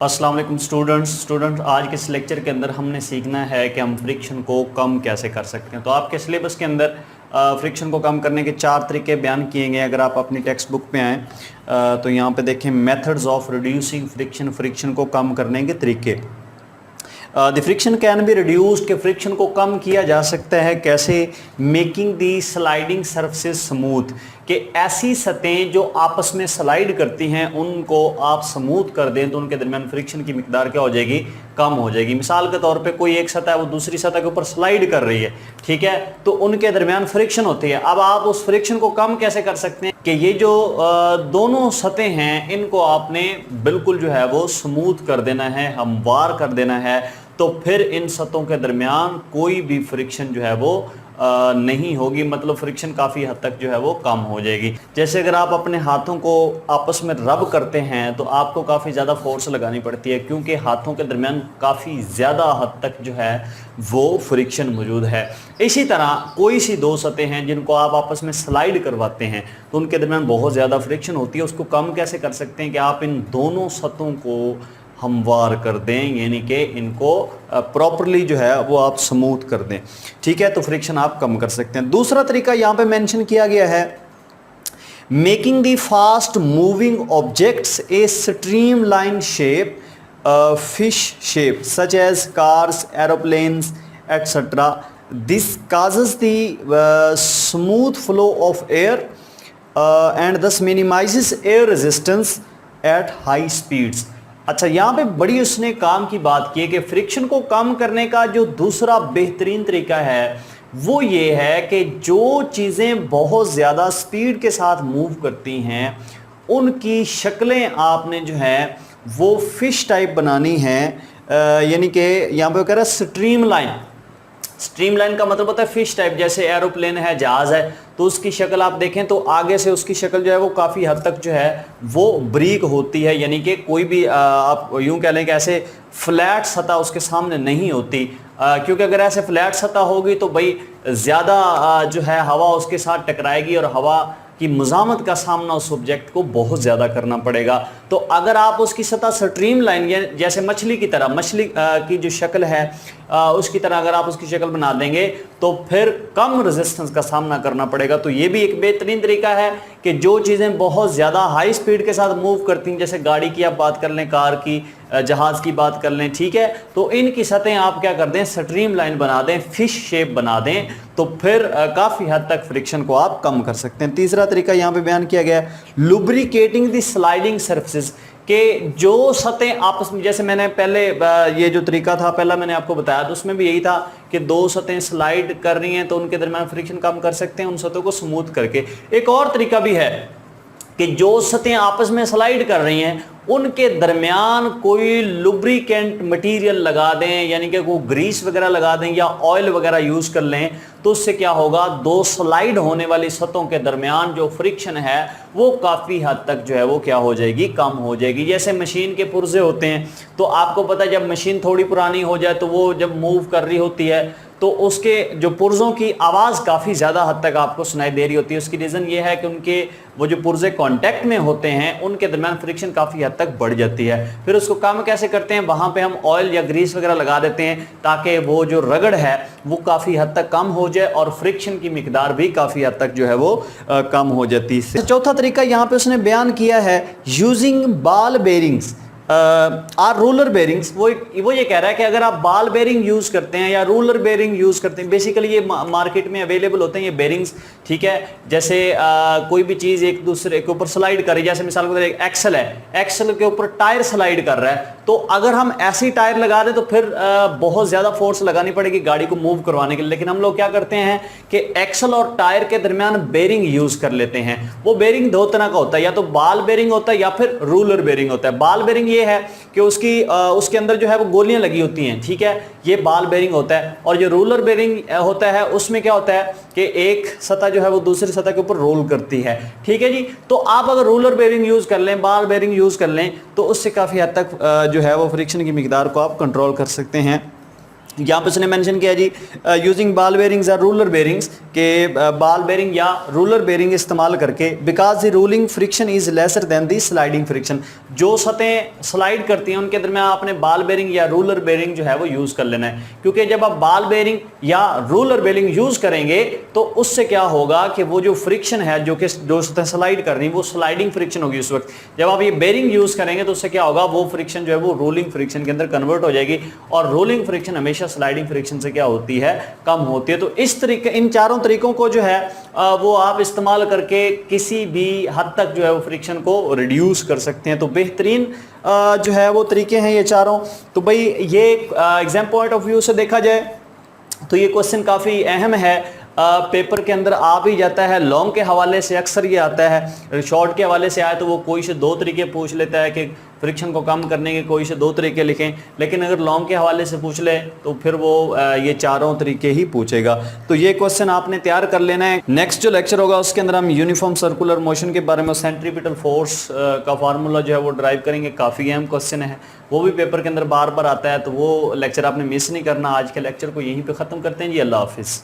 अस्सलाम वालेकुम स्टूडेंट्स आज के इस लेक्चर के अंदर हमने सीखना है कि हम फ्रिक्शन को कम कैसे कर सकते हैं। तो आपके सिलेबस के अंदर फ्रिक्शन को कम करने के 4 तरीके बयान किए गए। अगर आप अपनी टेक्स्ट बुक पे आएँ तो यहाँ पे देखें मेथड्स ऑफ रिड्यूसिंग फ्रिक्शन को कम करने के तरीके। The friction can be reduced, के फ्रिक्शन को कम किया जा सकता है कैसे? Making the sliding surfaces smooth, कि ऐसी सतहें जो आपस में स्लाइड करती हैं उनको आप स्मूथ कर दें तो उनके दरमियान फ्रिक्शन की मिकदार क्या हो जाएगी? कम हो जाएगी। मिसाल के तौर पे कोई एक सतह है वो दूसरी सतह के ऊपर स्लाइड कर रही है, ठीक है, तो उनके दरमियान फ्रिक्शन होती है। अब आप उस फ्रिक्शन को कम कैसे कर सकते हैं कि ये जो दोनों सतहें हैं इनको आपने बिल्कुल जो है वो स्मूथ कर देना है, हमवार कर देना है, तो फिर इन सतहों के दरमियान कोई भी फ्रिक्शन जो है वो नहीं होगी, मतलब फ्रिक्शन काफ़ी हद तक जो है वो कम हो जाएगी। जैसे अगर आप अपने हाथों को आपस में रब करते हैं तो आपको काफ़ी ज़्यादा फोर्स लगानी पड़ती है, क्योंकि हाथों के दरमियान काफ़ी ज़्यादा हद तक जो है वो फ्रिक्शन मौजूद है। इसी तरह कोई सी दो सतहें हैं जिनको आप आपस में स्लाइड करवाते हैं तो उनके दरमियान बहुत ज़्यादा फ्रिक्शन होती है। उसको कम कैसे कर सकते हैं कि आप इन दोनों सतहों को हमवार कर दें, यानी कि इनको प्रॉपरली जो है वो आप स्मूथ कर दें, ठीक है, तो फ्रिक्शन आप कम कर सकते हैं। दूसरा तरीका यहाँ पे मेंशन किया गया है, making the fast moving objects a streamline shape, fish shape such as cars, aeroplanes etcetera. This causes the smooth flow of air and thus minimizes air resistance at high speeds। अच्छा, यहाँ पे बड़ी उसने काम की बात की है कि फ्रिक्शन को कम करने का जो दूसरा बेहतरीन तरीका है वो ये है कि जो चीज़ें बहुत ज़्यादा स्पीड के साथ मूव करती हैं उनकी शक्लें आपने जो है वो फिश टाइप बनानी है, यानी कि यहाँ पे कह रहा है स्ट्रीमलाइन। स्ट्रीमलाइन का मतलब होता है फिश टाइप। जैसे एरोप्लेन है, जहाज़ है, तो उसकी शक्ल आप देखें तो आगे से उसकी शक्ल जो है वो काफ़ी हद तक जो है वो ब्रीक होती है, यानी कि कोई भी आप यूं कह लें कि ऐसे फ्लैट सतह उसके सामने नहीं होती, क्योंकि अगर ऐसे फ्लैट सतह होगी तो भाई ज़्यादा जो है हवा उसके साथ टकराएगी और हवा कि मुज़ामत का सामना उस ऑब्जेक्ट को बहुत ज़्यादा करना पड़ेगा। तो अगर आप उसकी सतह स्ट्रीम लाइन जैसे मछली की तरह, मछली की जो शक्ल है उसकी तरह अगर आप उसकी शक्ल बना देंगे तो फिर कम रेजिस्टेंस का सामना करना पड़ेगा। तो ये भी एक बेहतरीन तरीका है कि जो चीज़ें बहुत ज़्यादा हाई स्पीड के साथ मूव करती हैं, जैसे गाड़ी की आप बात कर लें, कार की, जहाज़ की बात कर लें, ठीक है, तो इनकी सतहें आप क्या कर दें? स्ट्रीम लाइन बना दें, फिश शेप बना दें, तो फिर काफ़ी हद तक फ्रिक्शन को आप कम कर सकते हैं। तीसरा तरीका यहाँ पे बयान किया गया है, लुब्रिकेटिंग द स्लाइडिंग सरफेसेस, के जो सतहें आपस में, जैसे मैंने पहले ये जो तरीका था पहला मैंने आपको बताया तो उसमें भी यही था कि दो सतहें स्लाइड कर रही हैं तो उनके दरमियान फ्रिक्शन कम कर सकते हैं उन सतहों को स्मूथ करके। एक और तरीका भी है कि जो सतहें आपस में स्लाइड कर रही हैं उनके दरमियान कोई लुब्रिकेंट मटेरियल लगा दें, यानी कि कोई ग्रीस वगैरह लगा दें या ऑयल वगैरह यूज़ कर लें, तो उससे क्या होगा? दो स्लाइड होने वाली सतहों के दरमियान जो फ्रिक्शन है वो काफ़ी हद तक जो है वो क्या हो जाएगी? कम हो जाएगी। जैसे मशीन के पुर्जे होते हैं तो आपको पता है जब मशीन थोड़ी पुरानी हो जाए तो वो जब मूव कर रही होती है तो उसके जो पुर्जों की आवाज़ काफ़ी ज़्यादा हद तक आपको सुनाई दे रही होती है। उसकी रीज़न ये है कि उनके वो जो पुर्जे कांटेक्ट में होते हैं उनके दरमियान फ्रिक्शन काफ़ी हद तक बढ़ जाती है। फिर उसको कम कैसे करते हैं? वहाँ पे हम ऑयल या ग्रीस वगैरह लगा देते हैं ताकि वो जो रगड़ है वो काफ़ी हद तक कम हो जाए और फ्रिक्शन की मिकदार भी काफ़ी हद तक जो है वो कम हो जाती है। चौथा तरीका यहाँ पे उसने बयान किया है, using ball bearings or roller bearings. वो ये कह रहा है कि अगर आप बॉल बेरिंग यूज़ करते हैं या रोलर बेरिंग यूज़ करते हैं, बेसिकली ये मार्केट में अवेलेबल होते हैं ये बेरिंग्स, ठीक है। जैसे कोई भी चीज़ एक दूसरे के ऊपर स्लाइड कर रही है, जैसे मिसाल के तौर पर एक्सल है, एक्सल के ऊपर टायर स्लाइड कर रहा है, तो अगर हम ऐसी टायर लगा दें तो फिर बहुत ज़्यादा फोर्स लगानी पड़ेगी गाड़ी को मूव करवाने के लिए। लेकिन हम लोग क्या करते हैं कि एक्सल और टायर के दरमियान बेरिंग यूज़ कर लेते हैं। वो बेरिंग दो तरह का होता है, या तो बॉल बेरिंग होता है या फिर रूलर बेरिंग होता है। बॉल बेरिंग ये है कि उसके अंदर जो है वो गोलियां लगी होती हैं, ठीक है, ये बॉल बेरिंग होता है। और जो रूलर बेरिंग होता है उसमें क्या होता है कि एक सतह जो है वो दूसरी सतह के ऊपर रोल करती है, ठीक है जी। तो आप अगर रूलर बेरिंग यूज़ कर लें, बॉल बेरिंग यूज़ कर लें, तो उससे काफ़ी हद तक जो है वो फ्रिक्शन की मिकदार को आप कंट्रोल कर सकते हैं। यहाँ पे उसने मेंशन किया जी यूजिंग बॉल बेरिंग्स और रूलर बेरिंग्स के बॉल बेरिंग या रूलर बेरिंग इस्तेमाल करके because the ruling friction is lesser than the sliding friction. जो सतहें स्लाइड करती हैं उनके दरमियान आपने बॉल बेरिंग या रूलर बेरिंग जो है वो यूज कर लेना है, क्योंकि जब आप बॉल बेरिंग या रूलर बेरिंग यूज करेंगे तो उससे क्या होगा कि वो जो फ्रिक्शन है जो सतह स्लाइड कर रही है वो स्लाइडिंग फ्रिक्शन होगी। उस वक्त जब आप ये बेरिंग यूज करेंगे तो उससे क्या होगा, वो फ्रिक्शन जो है वो रोलिंग फ्रिक्शन के अंदर कन्वर्ट हो जाएगी और रोलिंग फ्रिक्शन हमेशा स्लाइडिंग फ्रिक्शन से क्या होती है, कम होती है। तो इस तरीके इन चारों तरीकों को जो है वो आप इस्तेमाल करके किसी भी हद तक जो है वो फ्रिक्शन को रिड्यूस कर सकते हैं। तो बेहतरीन जो है वो तरीके हैं ये चारों। तो भाई ये एग्जाम पॉइंट ऑफ व्यू से देखा जाए तो ये क्वेश्चन काफ़ी अहम है, पेपर के अंदर आ भी जाता है। लॉन्ग के हवाले से अक्सर ये आता है, शॉर्ट के हवाले से आए तो वो कोई से दो तरीके पूछ लेता है कि फ्रिक्शन को कम करने के कोई से दो तरीके लिखें, लेकिन अगर लॉन्ग के हवाले से पूछ ले तो फिर वो ये चारों तरीके ही पूछेगा। तो ये क्वेश्चन आपने तैयार कर लेना है। नेक्स्ट जो लेक्चर होगा उसके अंदर हम यूनिफॉर्म सर्कुलर मोशन के बारे में, सेंट्रीपिटल फोर्स का फार्मूला जो है वो ड्राइव करेंगे। काफ़ी अहम क्वेश्चन है, वो भी पेपर के अंदर बार बार आता है, तो वो लेक्चर आपने मिस नहीं करना। आज के लेक्चर को यहीं पर ख़त्म करते हैं जी। अल्लाह हाफिज़।